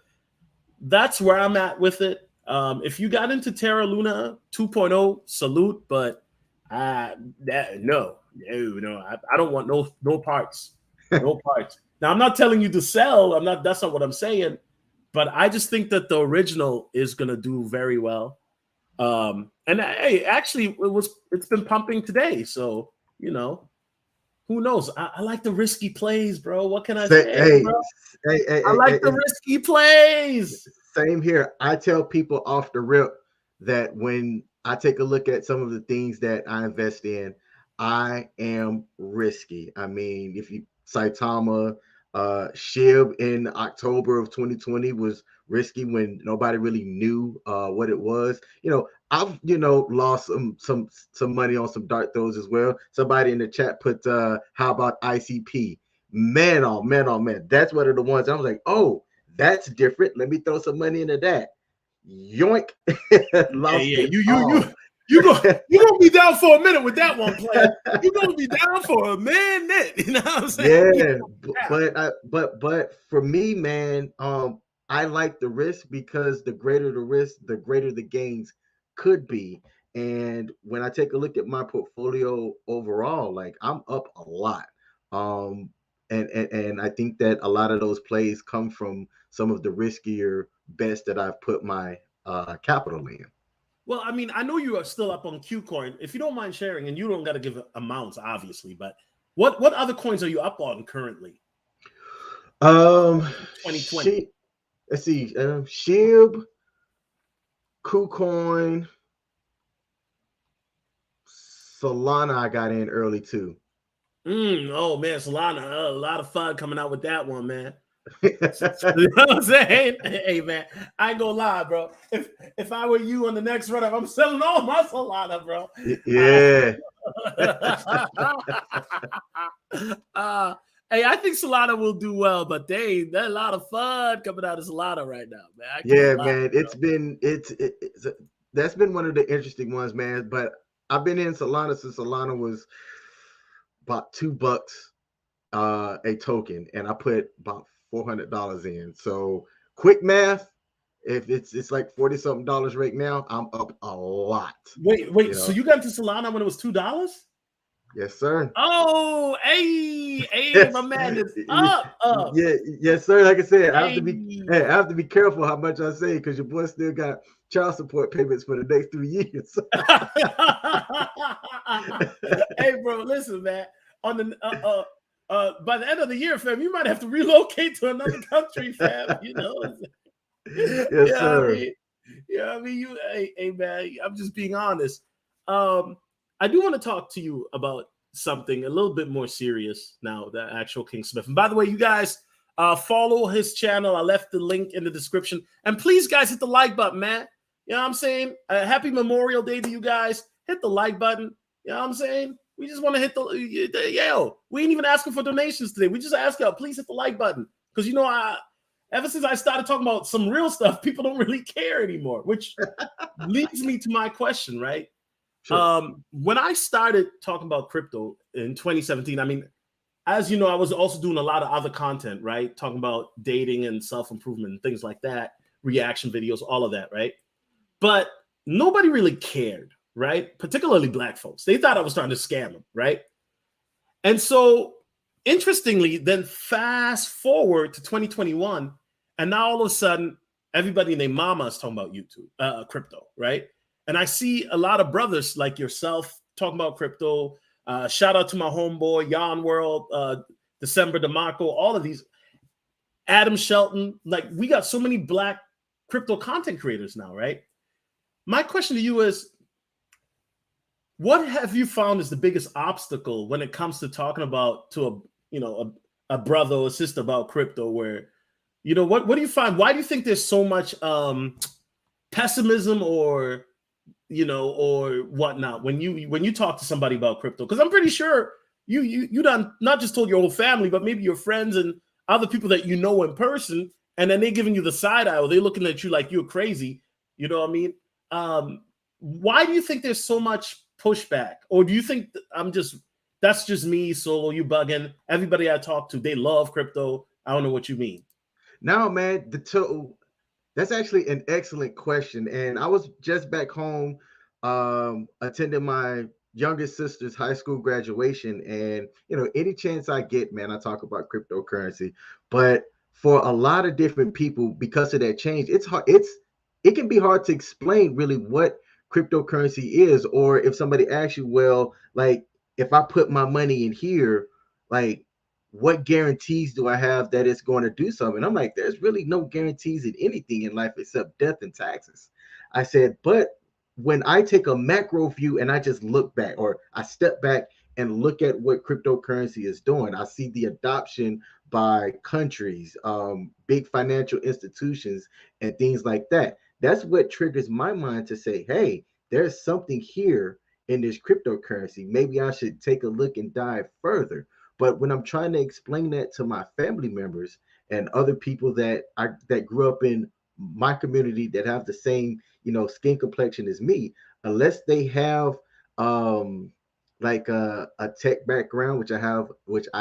that's where I'm at with it. If you got into Terra Luna 2.0, salute, but no, I don't want no parts, no parts. Now I'm not telling you to sell. That's not what I'm saying. But I just think that the original is gonna do very well. And hey, actually, it's been pumping today. So who knows? I like the risky plays, bro. What can I say, Hey, bro? I hey, like the risky plays. same here. I tell people off the rip that when I take a look at some of the things that I invest in, I am risky. I mean, if you Saitama, SHIB in October of 2020 was risky when nobody really knew what it was. I've lost some money on some dart throws as well. Somebody in the chat put how about ICP? Man, oh man, oh man. That's one of the ones I was like, oh, that's different. Let me throw some money into that. Yoink. Lost Yeah. it You all. you're gonna be down for a minute with that one player. You're gonna be down for a minute. You know what I'm saying? Yeah, but for me, man, I like the risk because the greater the risk, the greater the gains could be. And when I take a look at my portfolio overall, like I'm up a lot. Um, and I think that a lot of those plays come from some of the riskier bets that I've put my capital in. Well, I mean, I know you are still up on KuCoin. If you don't mind sharing, and you don't got to give amounts, obviously, but what other coins are you up on currently? Um, 2020. Let's see, SHIB, KuCoin, Solana. I got in early too. Oh man, Solana, a lot of fun coming out with that one, man. You know what I'm saying? Hey man, I ain't gonna lie, bro. If I were you on the next run up, I'm selling all my Solana, bro. Yeah. Hey, I think Solana will do well, but there's a lot of fun coming out of Solana right now, man. Yeah, man. That's been one of the interesting ones, man. But I've been in Solana since Solana was about $2 a token, and I put about $400 in. So quick math, if it's like 40 something dollars right now, I'm up a lot. Wait. So you got into Solana when it was $2? Yes, sir. Oh, hey, my man is up. Yeah, yes, sir. Like I said, I have to be careful how much I say because your boy still got child support payments for the next 3 years. Hey, bro, listen, man. On the by the end of the year, fam, you might have to relocate to another country, fam. Yes, sir. I mean, hey, man. I'm just being honest. I do want to talk to you about something a little bit more serious now, the actual King Smith. And by the way, you guys follow his channel. I left the link in the description. And please, guys, hit the like button, man. You know what I'm saying? Happy Memorial Day to you guys. Hit the like button. You know what I'm saying? We just want to hit we ain't even asking for donations today. We just ask y'all, please hit the like button. Because, ever since I started talking about some real stuff, people don't really care anymore, which leads me to my question, right? Sure. When I started talking about crypto in 2017, I mean, as you know, I was also doing a lot of other content, right? Talking about dating and self-improvement and things like that, reaction videos, all of that, right? But nobody really cared, right? Particularly Black folks. They thought I was trying to scam them, right? And so, interestingly, then fast forward to 2021, and now all of a sudden, everybody and their mama is talking about YouTube, crypto, right? And I see a lot of brothers like yourself talking about crypto. Shout out to my homeboy, Yon World, December DeMarco, all of these. Adam Shelton. Like, we got so many Black crypto content creators now, right? My question to you is, what have you found is the biggest obstacle when it comes to talking about to a brother or sister about crypto? Where, what do you find? Why do you think there's so much pessimism or whatnot when you talk to somebody about crypto? Because I'm pretty sure you done not just told your whole family, but maybe your friends and other people that you know in person, and then they're giving you the side eye or they're looking at you like you're crazy. You know what I mean? Why do you think there's so much pushback? Or do you think that's just me, Solo, you bugging? Everybody I talk to, they love crypto. I don't know what you mean. No, man, that's actually an excellent question. And I was just back home attending my youngest sister's high school graduation. And, any chance I get, man, I talk about cryptocurrency. But for a lot of different people, because of that change, it's hard. It can be hard to explain really what cryptocurrency is, or if somebody asks you, well, like if I put my money in here, like what guarantees do I have that it's going to do something? I'm like, there's really no guarantees in anything in life except death and taxes. I said, but when I take a macro view and I just look back, or I step back and look at what cryptocurrency is doing, I see the adoption by countries, big financial institutions, and things like that. That's what triggers my mind to say, hey, there's something here in this cryptocurrency. Maybe I should take a look and dive further. But when I'm trying to explain that to my family members and other people that grew up in my community that have the same, skin complexion as me, unless they have like a tech background, which I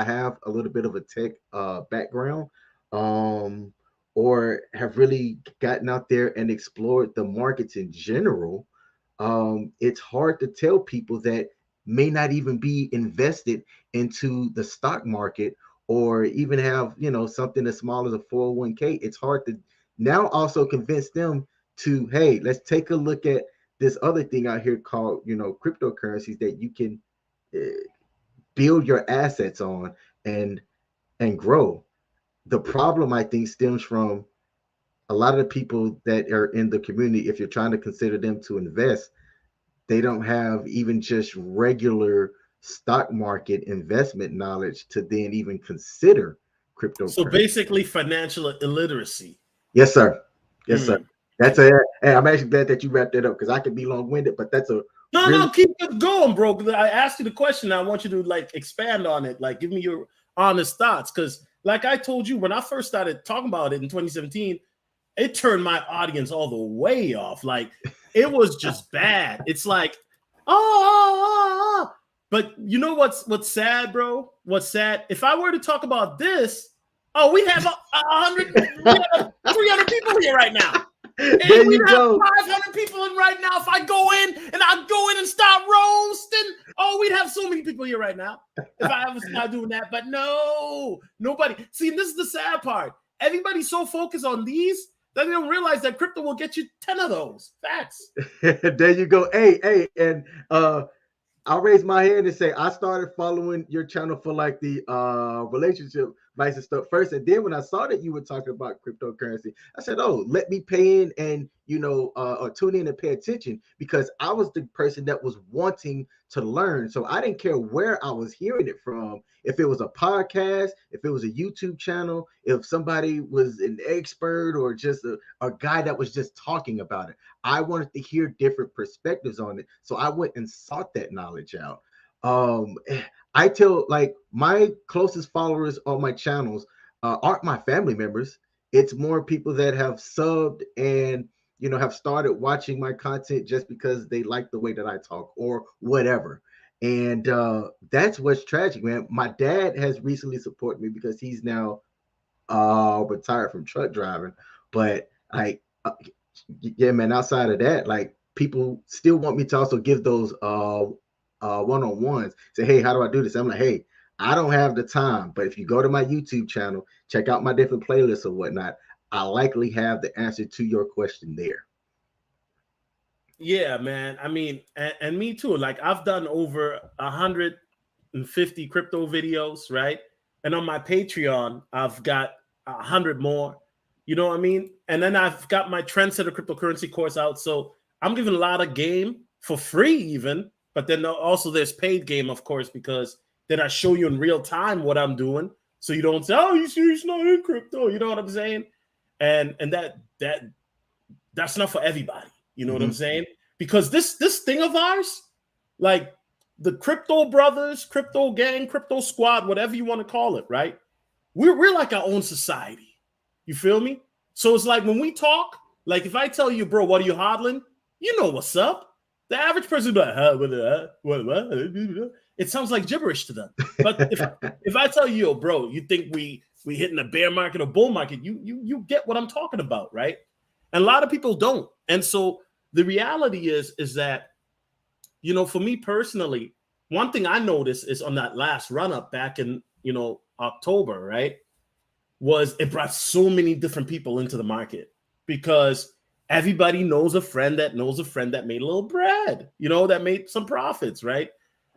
have a little bit of a tech background, um, or have really gotten out there and explored the markets in general, it's hard to tell people that may not even be invested into the stock market, or even have something as small as a 401k. It's hard to now also convince them to, hey, let's take a look at this other thing out here called cryptocurrencies that you can uh, build your assets on and grow. The problem, I think, stems from a lot of the people that are in the community. If you're trying to consider them to invest, they don't have even just regular stock market investment knowledge to then even consider So cryptocurrency. basically, financial illiteracy. Yes, sir. Yes, sir. Hmm. That's a. Hey, I'm actually glad that you wrapped that up, because I could be long winded, but that's a No, really. no, keep it going, bro. 'Cause I asked you the question. I want you to like expand on it. Like, give me your honest thoughts. Because, like I told you, when I first started talking about it in 2017, it turned my audience all the way off. Like, it was just bad. It's like, oh. But you know what's sad, bro? What's sad? If I were to talk about this, oh, we have 100, 300 people here right now. And There we you have go. 500 people in right now. If I go in and start roasting, oh, we'd have so many people here right now if I ever start doing that. But no, nobody. See, this is the sad part. Everybody's so focused on these that they don't realize that crypto will get you 10 of those. Facts. There you go. Hey, and I'll raise my hand and say I started following your channel for like the relationship advice and stuff first, and then when I saw that you were talking about cryptocurrency, I said, "Oh, let me pay in and or tune in and pay attention," because I was the person that was wanting to learn. So I didn't care where I was hearing it from. If it was a podcast, if it was a YouTube channel, if somebody was an expert, or just a guy that was just talking about it. I wanted to hear different perspectives on it. So I went and sought that knowledge out. I tell, like, my closest followers on my channels aren't my family members. It's more people that have subbed and have started watching my content just because they like the way that I talk or whatever. And that's what's tragic, man. My dad has recently supported me because he's now retired from truck driving. But like, yeah, man, outside of that, like, people still want me to also give those one-on-ones. Say, hey, how do I do this? I'm like, hey, I don't have the time, but if you go to my YouTube channel, check out my different playlists or whatnot, I likely have the answer to your question there. Yeah, man. I mean, and me too. Like, I've done over 150 crypto videos, right? And on my Patreon, I've got 100 more. You know what I mean? And then I've got my Trendsetter cryptocurrency course out. So I'm giving a lot of game for free, even. But then also there's paid game, of course, because then I show you in real time what I'm doing. So you don't say, oh, you serious? Not in crypto. You know what I'm saying? And that's not for everybody. You know what I'm saying? Because this thing of ours, like the crypto brothers, crypto gang, crypto squad, whatever you want to call it, right? We're like our own society. You feel me? So it's like when we talk, like if I tell you, bro, what are you hodling? You know what's up. The average person is like, what? It sounds like gibberish to them. But if I tell you, yo, bro, you think we hitting a bear market or bull market, you get what I'm talking about, right? And a lot of people don't. And so the reality is that, for me personally, one thing I noticed is on that last run up back in, October, right, was it brought so many different people into the market because everybody knows a friend that knows a friend that made a little bread, that made some profits, right?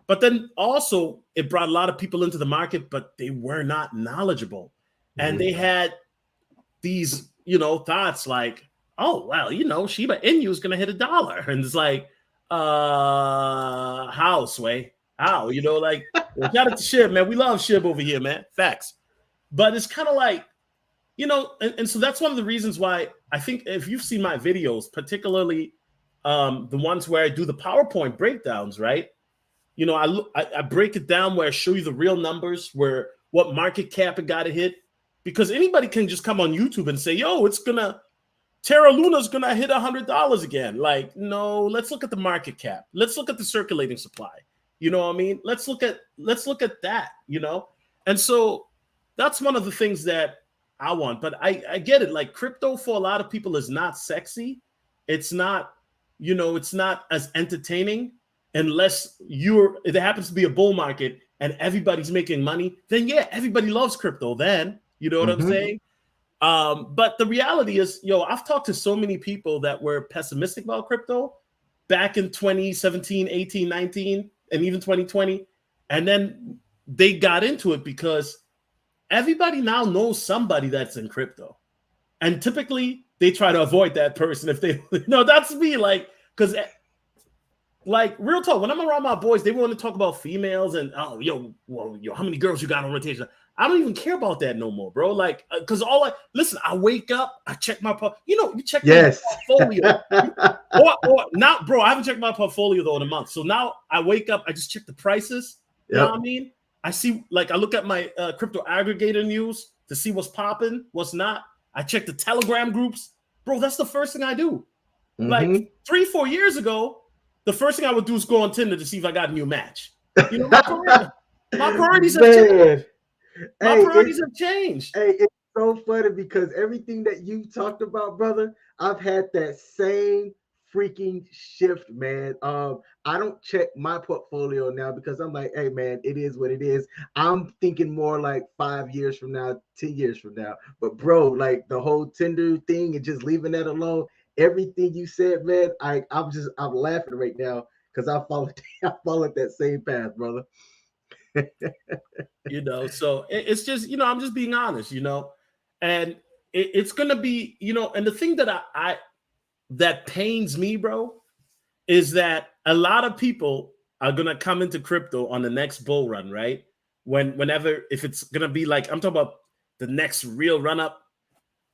But then also it brought a lot of people into the market, but they were not knowledgeable. And they had these, thoughts like, oh, well, Shiba Inu is going to hit $1. And it's like, how, Sway? How? Like, well, shout out to Shib, man. We love Shib over here, man. Facts. But it's kind of like, and so that's one of the reasons why I think if you've seen my videos, particularly the ones where I do the PowerPoint breakdowns, right? I break it down where I show you the real numbers, where what market cap it got to hit, because anybody can just come on YouTube and say, yo, Terra Luna's going to hit $100 again. Like, no, let's look at the market cap. Let's look at the circulating supply. You know what I mean? Let's look at that, And so that's one of the things that I want, but I get it. Like, crypto for a lot of people is not sexy. It's not, it's not as entertaining unless it happens to be a bull market and everybody's making money. Then yeah, everybody loves crypto then, you know what I'm saying? But the reality is, I've talked to so many people that were pessimistic about crypto back in 2017, 18, 19, and even 2020. And then they got into it because everybody now knows somebody that's in crypto. And typically they try to avoid that person if they, that's me. Like, because like, real talk, when I'm around my boys, they want to talk about females and, how many girls you got on rotation? I don't even care about that no more, bro. Like, because I wake up, I check my, you check my portfolio. or not, bro, I haven't checked my portfolio though in a month. So now I wake up, I just check the prices. You know what I mean? I see, like, I look at my crypto aggregator news to see what's popping, what's not. I check the Telegram groups. Bro, that's the first thing I do. Like 3-4 years ago, the first thing I would do is go on Tinder to see if I got a new match. My priorities have changed. My priorities have changed. Hey, it's so funny because everything that you talked about, brother, I've had that same freaking shift, man. I don't check my portfolio now because I'm like, hey, man, it is what it is. I'm thinking more like 5 years from now, 10 years from now. But bro, like the whole Tinder thing and just leaving that alone, everything you said, man, I'm laughing right now because I followed that same path, brother. So it's just, I'm just being honest, and it's gonna be, and the thing that that pains me, bro, is that a lot of people are gonna come into crypto on the next bull run, right? If it's gonna be like, I'm talking about the next real run up,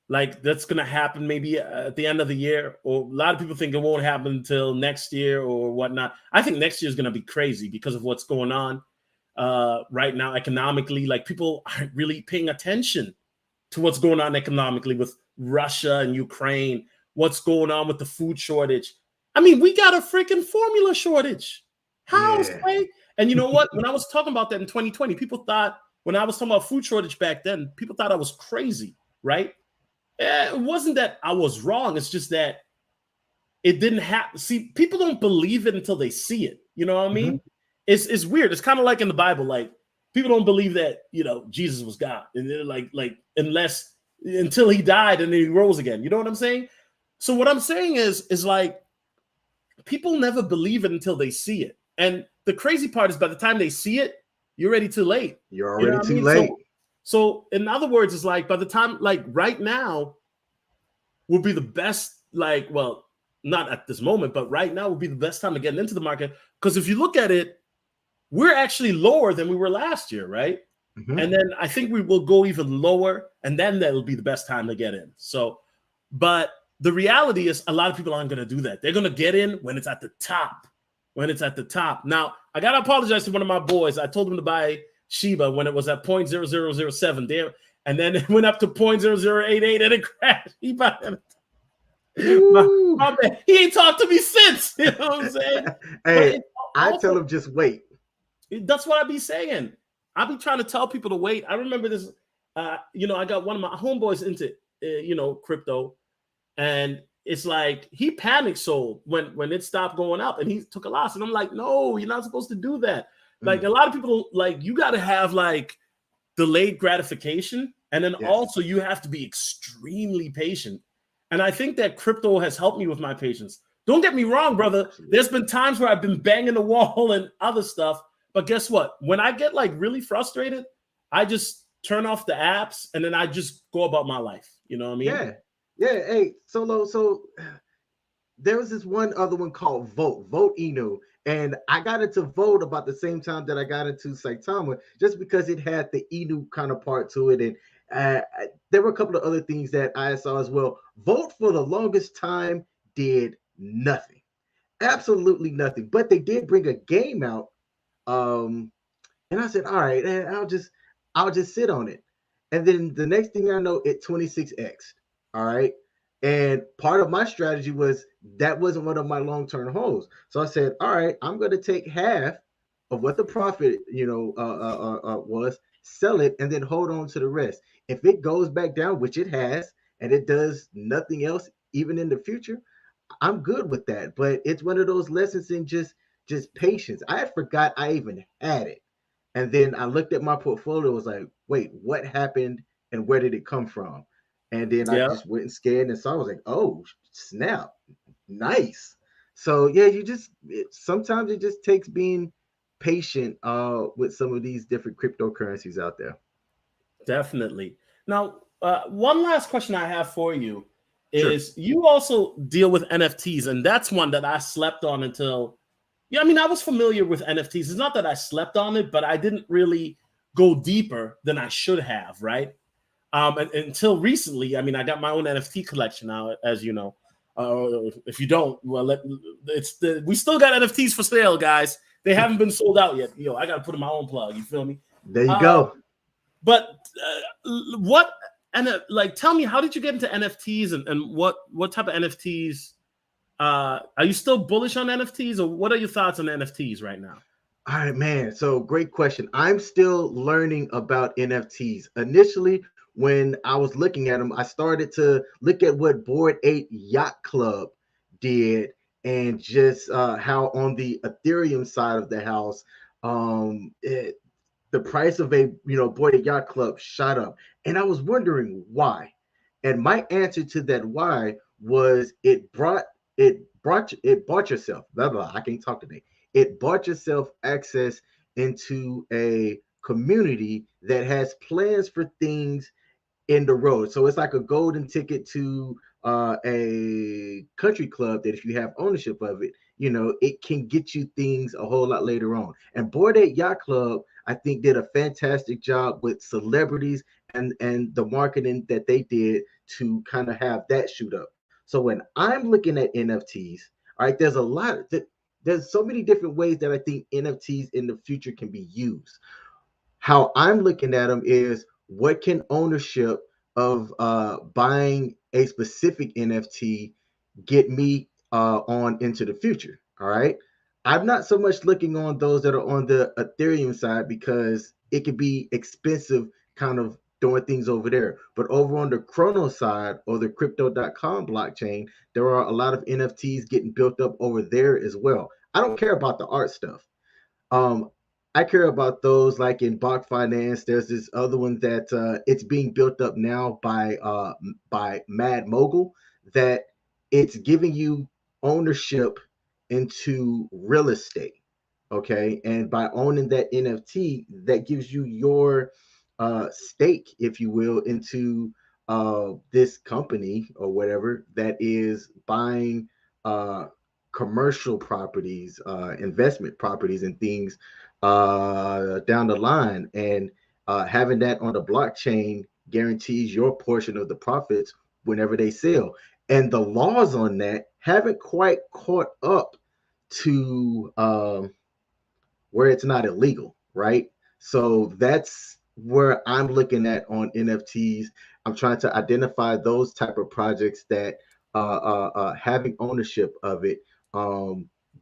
like that's gonna happen maybe at the end of the year, or a lot of people think it won't happen until next year or whatnot. I think next year is gonna be crazy because of what's going on right now economically. Like, people aren't really paying attention to what's going on economically with Russia and Ukraine, what's going on with the food shortage. I mean, we got a freaking formula shortage. How's right? And you know what? When I was talking about that in 2020, people thought, when I was talking about food shortage back then, people thought I was crazy, right? It wasn't that I was wrong. It's just that it didn't happen. See, people don't believe it until they see it. You know what I mean? It's weird. It's kind of like in the Bible. Like, people don't believe that, Jesus was God. And they're like until he died and then he rose again. You know what I'm saying? So what I'm saying is like, people never believe it until they see it. And the crazy part is by the time they see it, you're already too late. You're already too late. So in other words, it's like, by the time, like right now will be the best, like, well, not at this moment, but right now will be the best time to get into the market. Because if you look at it, we're actually lower than we were last year, right? And then I think we will go even lower, and then that'll be the best time to get in. So, but the reality is a lot of people aren't going to do that. They're going to get in when it's at the top. Now, I got to apologize to one of my boys. I told him to buy Shiba when it was at 0.0007 there, and then it went up to 0.0088 and it crashed. He bought it. My man, he ain't talked to me since. You know what I'm saying? Hey, I tell him just wait. That's what I be saying. I be trying to tell people to wait. I remember this. I got one of my homeboys into crypto, and it's like he panic sold when it stopped going up, and he took a loss. And I'm like, no, you're not supposed to do that. Like, a lot of people, like, you got to have like delayed gratification, and then also you have to be extremely patient. And I think that crypto has helped me with my patience. Don't get me wrong, brother. There's been times where I've been banging the wall and other stuff. But guess what? When I get like really frustrated, I just turn off the apps and then I just go about my life. You know what I mean? Yeah. Yeah. Hey, Solo. So there was this one other one called Vote Inu. And I got into Vote about the same time that I got into Saitama, just because it had the Inu kind of part to it. And there were a couple of other things that I saw as well. Vote for the longest time did nothing, absolutely nothing. But they did bring a game out, and I said, all right, I'll just sit on it. And then the next thing I know, it 26x. All right. And part of my strategy was that wasn't one of my long-term holds. So I said, all right, I'm going to take half of what the profit, was, sell it, and then hold on to the rest. If it goes back down, which it has, and it does nothing else, even in the future, I'm good with that. But it's one of those lessons in just patience. I had forgot I even had it. And then I looked at my portfolio, was like, wait, what happened and where did it come from? And then I Yeah. just went and scanned and saw, I was like, oh, snap. Nice. So yeah, sometimes it just takes being patient with some of these different cryptocurrencies out there. Definitely. Now, one last question I have for you Sure. is you also deal with NFTs, and that's one that I slept on until, yeah, I mean, I was familiar with NFTs. It's not that I slept on it, but I didn't really go deeper than I should have, right? Until recently, I mean, I got my own NFT collection now, as you know. If you don't, well, we still got NFTs for sale, guys. They haven't been sold out yet. Yo, I got to put in my own plug. You feel me? There you go. But what and like, tell me, how did you get into NFTs and what type of NFTs? Are you still bullish on NFTs, or what are your thoughts on NFTs right now? All right, man. So great question. I'm still learning about NFTs. Initially, when I was looking at them, I started to look at what Bored Ape Yacht Club did, and just how on the Ethereum side of the house, the price of a Bored Ape Yacht Club shot up, and I was wondering why. And my answer to that why was it bought yourself blah blah. I can't talk today. It bought yourself access into a community that has plans for things in the road. So it's like a golden ticket to a country club that if you have ownership of it, it can get you things a whole lot later on. And Bored Ape Yacht Club, I think, did a fantastic job with celebrities and the marketing that they did to kind of have that shoot up. So when I'm looking at NFTs, all right, there's so many different ways that I think NFTs in the future can be used. How I'm looking at them is, what can ownership of buying a specific NFT get me on into the future? All right. I'm not so much looking on those that are on the Ethereum side, because it could be expensive kind of doing things over there. But over on the Chrono side, or the crypto.com blockchain, there are a lot of NFTs getting built up over there as well. I don't care about the art stuff. Um, I care about those like in Bach Finance. There's this other one that it's being built up now by Mad Mogul, that it's giving you ownership into real estate. Okay, and by owning that NFT, that gives you your stake, if you will, into this company or whatever that is buying commercial properties, investment properties, and things down the line. And having that on the blockchain guarantees your portion of the profits whenever they sell. And the laws on that haven't quite caught up to where it's not illegal, right? So that's where I'm looking at on NFTs. I'm trying to identify those type of projects that having ownership of it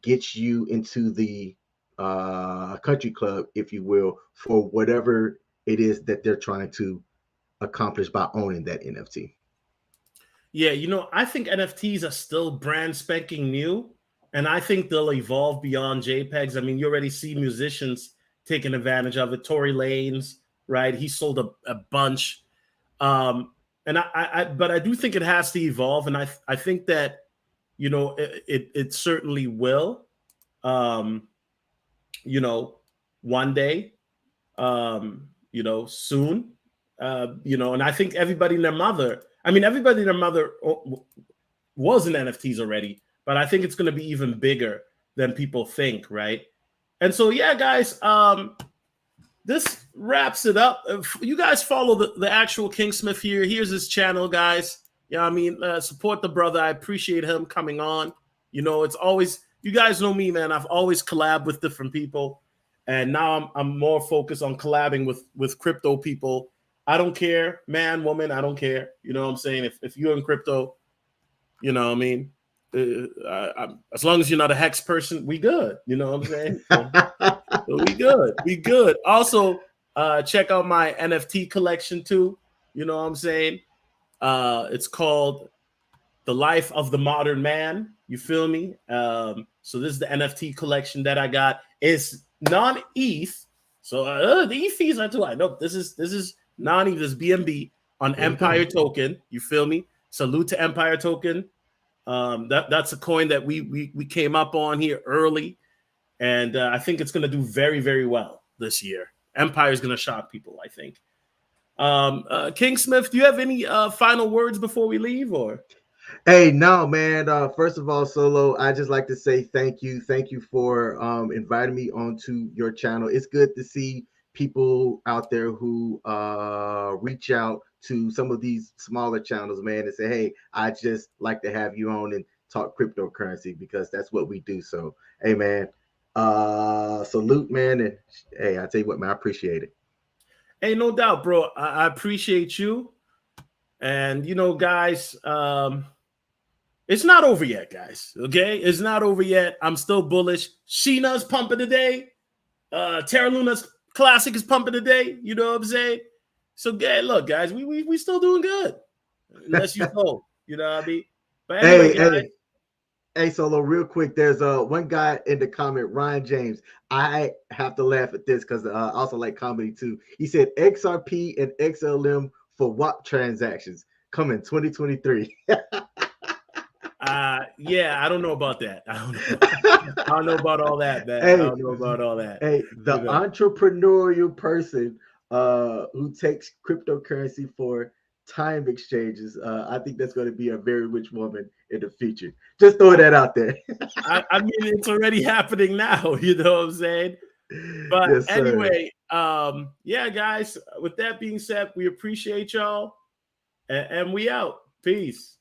gets you into the country club, if you will, for whatever it is that they're trying to accomplish by owning that NFT. Yeah, I think NFTs are still brand spanking new, and I think they'll evolve beyond JPEGs. I mean, you already see musicians taking advantage of it. Tory Lanez, right? He sold a bunch. Um, and but I do think it has to evolve, and I think that, you know, it certainly will, you know, one day, you know, soon, you know, and I think everybody and their mother, I mean, everybody and their mother was in NFTs already, but I think it's going to be even bigger than people think, right? And so, yeah, guys, this wraps it up. If you guys follow the actual King Smith here. Here's his channel, guys. Yeah, I mean, support the brother. I appreciate him coming on. You know, it's always, you guys know me, man. I've always collabed with different people, and now I'm more focused on collabing with crypto people. I don't care, man, woman. I don't care. You know what I'm saying? If you're in crypto, you know what I mean? As long as you're not a hex person, we good. You know what I'm saying? So we good. We good. Also, check out my NFT collection too. You know what I'm saying? It's called The Life of the Modern Man. You feel me? So this is the NFT collection that I got. It's non-ETH. So the ETH fees are too high. No, this is non-ETH. This is BNB on Empire Token. You feel me? Salute to Empire Token. That's a coin that we came up on here early, and I think it's going to do very, very well this year. Empire is going to shock people, I think. King Smith, do you have any final words before we leave, or? Hey, no, man. First of all, Solo, I just like to say thank you. Thank you for inviting me onto your channel. It's good to see people out there who reach out to some of these smaller channels, man, and say, hey, I just like to have you on and talk cryptocurrency, because that's what we do. So, hey, man, salute, man. And hey, I tell you what, man, I appreciate it. Hey, no doubt, bro. I appreciate you. And, you know, guys, it's not over yet, guys. Okay, it's not over yet. I'm still bullish. Sheena's pumping today. Terra Luna's classic is pumping today. You know what I'm saying? So, look, guys, we still doing good, unless you sold. You know what I mean? But anyway, guys. Hey, Solo, real quick. There's one guy in the comment, Ryan James. I have to laugh at this because I also like comedy too. He said XRP and XLM for WAP transactions coming 2023. Yeah, I don't know about that. I don't know about all that, man. Hey, I don't know about all that. Hey, the entrepreneurial person who takes cryptocurrency for time exchanges, I think that's going to be a very rich woman in the future. Just throw that out there. I mean, it's already happening now. You know what I'm saying? But yes, anyway, yeah, guys, with that being said, we appreciate y'all, and we out. Peace.